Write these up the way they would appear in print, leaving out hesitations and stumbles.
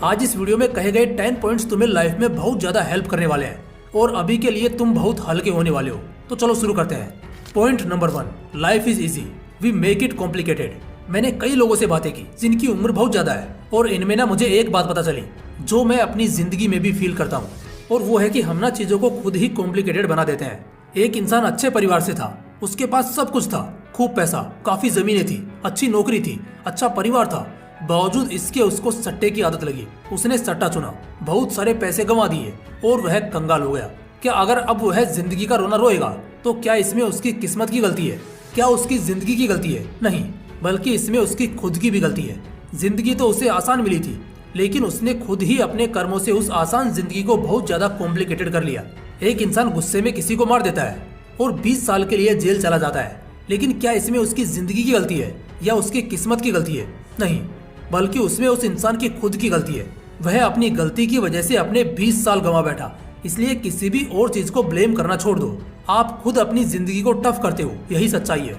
आज इस वीडियो में कहे गए 10 पॉइंट्स तुम्हें लाइफ में बहुत ज्यादा हेल्प करने वाले हैं और अभी के लिए तुम बहुत हल्के होने वाले हो। तो चलो शुरू करते हैं। Point number 1, life is easy, we make it complicated. मैंने कई लोगों से बातें की जिनकी उम्र बहुत ज्यादा है और इनमें ना मुझे एक बात पता चली जो मैं अपनी जिंदगी में भी फील करता हूँ, और वो है कि हम ना चीजों को खुद ही कॉम्प्लिकेटेड बना देते हैं। एक इंसान अच्छे परिवार से था, उसके पास सब कुछ था, खूब पैसा, काफी जमीनें थी, अच्छी नौकरी थी, अच्छा परिवार था। बावजूद इसके उसको सट्टे की आदत लगी। उसने सट्टा चुना, बहुत सारे पैसे गंवा दिए और वह कंगाल हो गया। क्या अगर अब वह जिंदगी का रोना रोएगा तो क्या इसमें उसकी किस्मत की गलती है? क्या उसकी जिंदगी की गलती है? नहीं, बल्कि इसमें उसकी खुद की भी गलती है। जिंदगी तो उसे आसान मिली थी, लेकिन उसने खुद ही अपने कर्मों से उस आसान जिंदगी को बहुत ज्यादा कॉम्प्लिकेटेड कर लिया। एक इंसान गुस्से में किसी को मार देता है और 20 साल के लिए जेल चला जाता है, लेकिन क्या इसमें उसकी जिंदगी की गलती है या उसकी किस्मत की गलती है? नहीं, बल्कि उसमें उस इंसान की खुद की गलती है। वह अपनी गलती की वजह से अपने 20 साल गंवा बैठा। इसलिए किसी भी और चीज को ब्लेम करना छोड़ दो। आप खुद अपनी जिंदगी को टफ करते हो, यही सच्चाई है।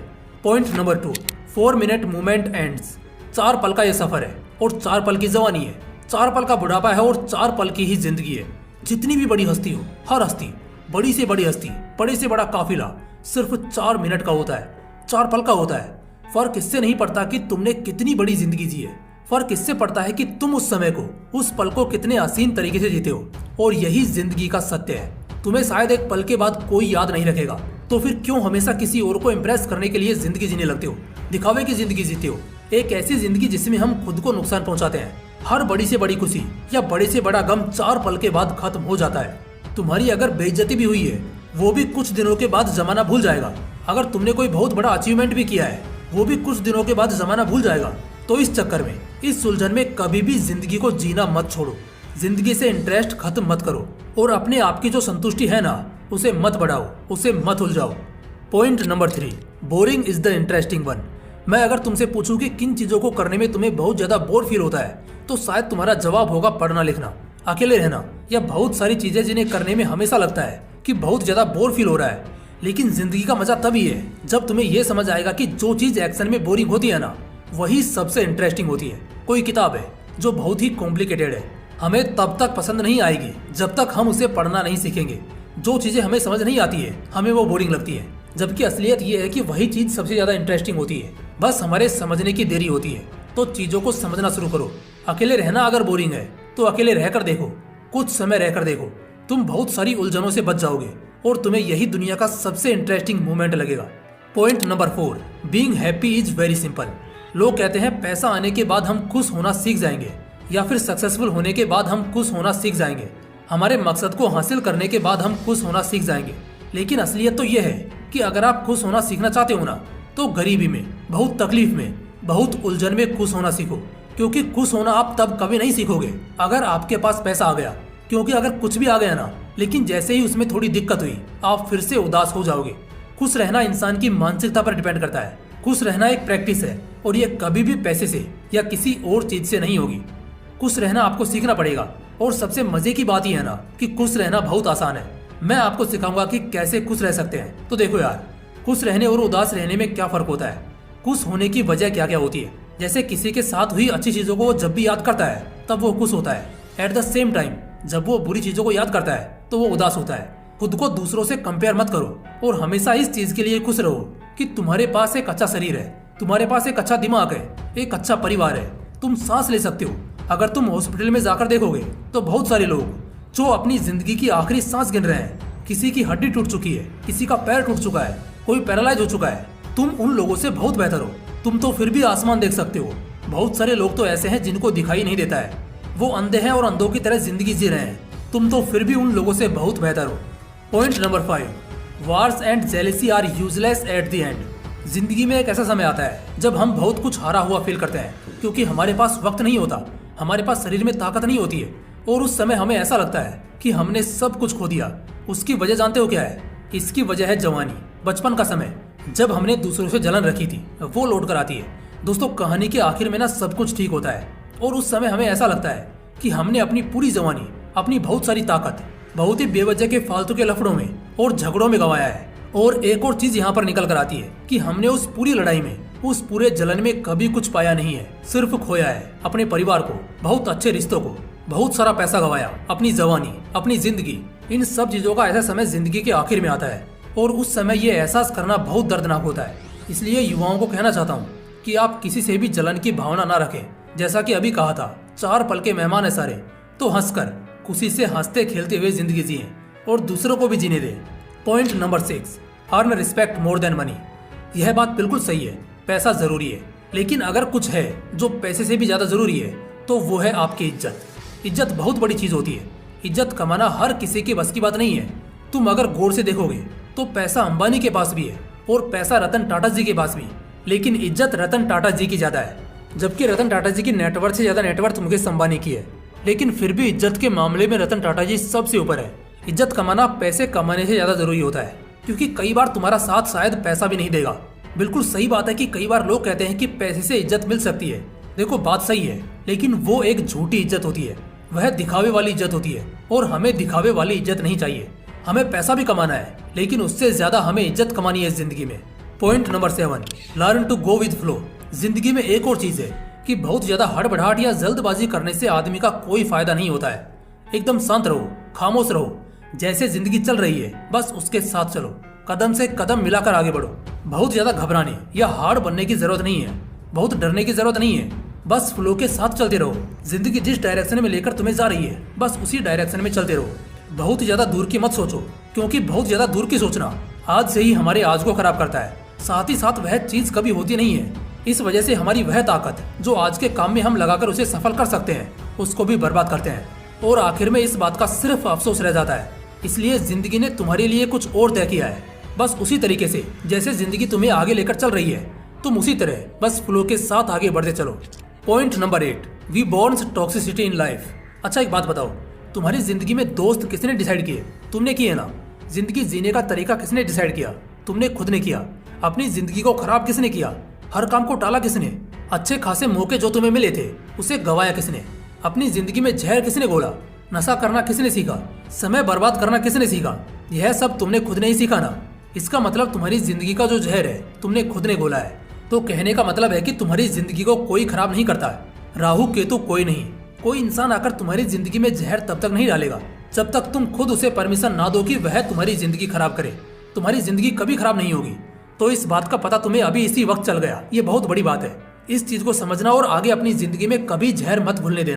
Point number 2, 4 minute movement ends. 4 पल का यह सफर है और 4 पल की जवानी है, 4 पल का बुढ़ापा है और 4 पल की ही जिंदगी है। जितनी भी बड़ी हस्ती हो, हर हस्ती, बड़ी से बड़ी हस्ती, बड़े से बड़ा काफिला सिर्फ 4 मिनट का होता है, 4 पल का होता है। फर्क इससे नहीं पड़ता कि तुमने कितनी बड़ी जिंदगी जी है, फर्क इससे पड़ता है कि तुम उस समय को, उस पल को कितने हसीन तरीके से जीते हो। और यही जिंदगी का सत्य है। तुम्हें शायद एक पल के बाद कोई याद नहीं रखेगा, तो फिर क्यों हमेशा किसी और को इम्प्रेस करने के लिए जिंदगी जीने लगते हो, दिखावे की जिंदगी जीते हो। एक ऐसी जिंदगी जिसमें हम खुद को नुकसान पहुंचाते हैं। हर बड़ी से बड़ी खुशी या बड़े से बड़ा गम 4 पल के बाद खत्म हो जाता है। तुम्हारी अगर बेइज्जती भी हुई है, वो भी कुछ दिनों के बाद जमाना भूल जाएगा। अगर तुमने कोई बहुत बड़ा अचीवमेंट भी किया है, वो भी कुछ दिनों के बाद जमाना भूल जाएगा। तो इस चक्कर में, इस उलझन में कभी भी जिंदगी को जीना मत छोड़ो। जिंदगी से इंटरेस्ट खत्म मत करो और अपने आप की जो संतुष्टि है ना, उसे मत बढ़ाओ, उसे मत उलझाओ। Point number 3, boring is the interesting one. मैं अगर तुमसे पूछूं कि किन चीजों को करने में तुम्हें बहुत ज्यादा बोर फील होता है, तो शायद तुम्हारा जवाब होगा पढ़ना लिखना, अकेले रहना, या बहुत सारी चीजें जिन्हें करने में हमेशा लगता है कि बहुत ज्यादा बोर फील हो रहा है। लेकिन जिंदगी का मजा तभी है जब तुम्हें यह समझ आएगा कि जो चीज एक्शन में बोरिंग होती है ना, वही सबसे इंटरेस्टिंग होती है। कोई किताब है जो बहुत ही कॉम्प्लिकेटेड है, हमें तब तक पसंद नहीं आएगी जब तक हम उसे पढ़ना नहीं सीखेंगे। जो चीजें हमें समझ नहीं आती है, हमें वो बोरिंग लगती है, जबकि असलियत ये है कि वही चीज सबसे ज्यादा इंटरेस्टिंग होती है। बस हमारे समझने की देरी होती है। तो चीजों को समझना शुरू करो। अकेले रहना अगर बोरिंग है तो अकेले रहकर देखो, कुछ समय रहकर देखो, तुम बहुत सारी उलझनों से बच जाओगे और तुम्हें यही दुनिया का सबसे इंटरेस्टिंग मोमेंट लगेगा। Point number 4, being happy is very simple. लोग कहते हैं पैसा आने के बाद हम खुश होना सीख जाएंगे, या फिर सक्सेसफुल होने के बाद हम खुश होना सीख जाएंगे, हमारे मकसद को हासिल करने के बाद हम खुश होना सीख जाएंगे। लेकिन असलियत तो यह है कि अगर आप खुश होना सीखना चाहते हो ना, तो गरीबी में, बहुत तकलीफ में, बहुत उलझन में खुश होना सीखो। क्योंकि खुश होना आप तब कभी नहीं सीखोगे अगर आपके पास पैसा आ गया। क्योंकि अगर कुछ भी आ गया ना, लेकिन जैसे ही उसमें थोड़ी दिक्कत हुई, आप फिर से उदास हो जाओगे। खुश रहना इंसान की मानसिकता पर डिपेंड करता है। खुश रहना एक प्रैक्टिस है और ये कभी भी पैसे से या किसी और चीज से नहीं होगी। खुश रहना आपको सीखना पड़ेगा। और सबसे मजे की बात यह है ना कि खुश रहना बहुत आसान है। मैं आपको सिखाऊंगा कि कैसे खुश रह सकते हैं। तो देखो यार, खुश रहने और उदास रहने में क्या फर्क होता है, खुश होने की वजह क्या क्या होती है। जैसे किसी के साथ हुई अच्छी चीजों को वो जब भी याद करता है तब वो खुश होता है। एट द सेम टाइम जब वो बुरी चीजों को याद करता है तो वो उदास होता है। खुद को दूसरों से कंपेयर मत करो और हमेशा इस चीज के लिए खुश रहो कि तुम्हारे पास एक अच्छा शरीर है, तुम्हारे पास एक अच्छा दिमाग है, एक अच्छा परिवार है, तुम सांस ले सकते हो। अगर तुम हॉस्पिटल में जाकर देखोगे तो बहुत सारे लोग जो अपनी जिंदगी की आखिरी सांस गिन रहे हैं, किसी की हड्डी टूट चुकी है, किसी का पैर टूट चुका है, कोई पैरालाइज हो चुका है, तुम उन लोगों से बहुत बेहतर हो। तुम तो फिर भी आसमान देख सकते हो। बहुत सारे लोग तो ऐसे हैं जिनको दिखाई नहीं देता है, वो अंधे हैं और अंधों की तरह जिंदगी जी रहे हैं। तुम तो फिर भी उन लोगों से बहुत बेहतर हो। Point number 5, wars and jealousy are useless at the end. जिंदगी में एक ऐसा समय आता है जब हम बहुत कुछ हारा हुआ फील करते हैं, क्योंकि हमारे पास वक्त नहीं होता, हमारे पास शरीर में ताकत नहीं होती है, और उस समय हमें ऐसा लगता है कि हमने सब कुछ खो दिया। उसकी वजह जानते हो क्या है? इसकी वजह है जवानी, बचपन का समय, जब हमने दूसरों से जलन रखी थी, वो लौट कर आती है। दोस्तों, कहानी के आखिर में ना सब कुछ ठीक होता है और उस समय हमें ऐसा लगता है कि हमने अपनी पूरी जवानी, अपनी बहुत सारी ताकत, बहुत ही बेवजह के फालतू के लफड़ों में और झगड़ों में गंवाया है। और एक और चीज यहाँ पर निकल कर आती है कि हमने उस पूरी लड़ाई में, उस पूरे जलन में कभी कुछ पाया नहीं है, सिर्फ खोया है अपने परिवार को, बहुत अच्छे रिश्तों को, बहुत सारा पैसा गवाया, अपनी जवानी, अपनी जिंदगी, इन सब चीजों का ऐसा समय जिंदगी के आखिर में आता है और उस समय ये एहसास करना बहुत दर्दनाक होता है। इसलिए युवाओं को कहना चाहता हूँ कि आप किसी से भी जलन की भावना ना रखें। जैसा कि अभी कहा था, 4 पल के मेहमान है सारे, तो हंसकर खुशी से हंसते खेलते हुए जिंदगी जिए और दूसरों को भी जीने दे। Point number 6, earn respect more than money. यह बात बिल्कुल सही है, पैसा जरूरी है, लेकिन अगर कुछ है जो पैसे से भी ज्यादा जरूरी है तो वो है आपकी इज्जत। इज्जत बहुत बड़ी चीज होती है। इज्जत कमाना हर किसी के बस की बात नहीं है। तुम अगर गौर से देखोगे तो पैसा अंबानी के पास भी है और पैसा रतन टाटा जी के पास भी, लेकिन इज्जत रतन टाटा जी की ज्यादा है। जबकि रतन टाटा जी की नेटवर्थ से ज्यादा नेटवर्थ मुकेश अंबानी की है, लेकिन फिर भी इज्जत के मामले में रतन टाटा जी सबसे ऊपर है। इज्जत कमाना पैसे कमाने से ज्यादा जरूरी होता है, क्योंकि कई बार तुम्हारा साथ शायद पैसा भी नहीं देगा। बिल्कुल सही बात है कि कई बार लोग कहते हैं कि पैसे से इज्जत मिल सकती है। देखो बात सही है, लेकिन वो एक झूठी इज्जत होती है, वह दिखावे वाली इज्जत होती है और हमें दिखावे वाली इज्जत नहीं चाहिए। हमें पैसा भी कमाना है, लेकिन उससे ज्यादा हमें इज्जत कमानी है जिंदगी में। Point number 7, learn to go with flow. जिंदगी में एक और चीज है कि बहुत ज्यादा हड़बड़ाहट या जल्दबाजी करने से आदमी का कोई फायदा नहीं होता है। एकदम शांत रहो, खामोश रहो, जैसे जिंदगी चल रही है बस उसके साथ चलो, कदम से कदम मिलाकर आगे बढ़ो। बहुत ज्यादा घबराने या हार्ड बनने की जरूरत नहीं है, बहुत डरने की जरूरत नहीं है, बस फ्लो के साथ चलते रहो। जिंदगी जिस डायरेक्शन में लेकर तुम्हें जा रही है बस उसी डायरेक्शन में चलते रहो। बहुत ज्यादा दूर की मत सोचो, क्योंकि बहुत ज्यादा दूर की सोचना आज से ही हमारे आज को खराब करता है। साथ ही साथ वह चीज कभी होती नहीं है। इस वजह से हमारी वह ताकत जो आज के काम में हम लगाकर उसे सफल कर सकते हैं, उसको भी बर्बाद करते हैं और आखिर में इस बात का सिर्फ अफसोस रह जाता है। इसलिए जिंदगी ने तुम्हारे लिए कुछ और तय किया है, बस उसी तरीके से जैसे जिंदगी तुम्हें आगे लेकर चल रही है, तुम उसी तरह बस फ्लो के साथ आगे बढ़ते चलो। Point number 8, we burns toxicity in life. अच्छा एक बात बताओ, तुम्हारी जिंदगी में दोस्त किसने डिसाइड किए? तुमने किए ना। जिंदगी जीने का तरीका किसने डिसाइड किया? तुमने खुद ने किया। अपनी जिंदगी को खराब किसने किया? हर काम को टाला किसने? अच्छे खासे मौके जो तुम्हें मिले थे उसे गवाया किसने? अपनी जिंदगी में जहर किसने घोला? नशा करना किसने सीखा? समय बर्बाद करना किसने सीखा? यह सब तुमने खुद ने ही सीखा ना। इसका मतलब तुम्हारी जिंदगी का जो जहर है तुमने खुद ने घोला है। तो कहने का मतलब है कि तुम्हारी जिंदगी को कोई खराब नहीं करता है। राहु केतु कोई नहीं। कोई इंसान आकर तुम्हारी जिंदगी में जहर तब तक नहीं डालेगा जब तक तुम खुद उसे परमिशन ना दो कि वह तुम्हारी जिंदगी खराब करे। तुम्हारी जिंदगी कभी खराब नहीं होगी। तो इस बात का पता तुम्हें अभी इसी वक्त चल गया, ये बहुत बड़ी बात है। इस चीज को समझना और आगे अपनी जिंदगी में कभी जहर मत घुलने देना।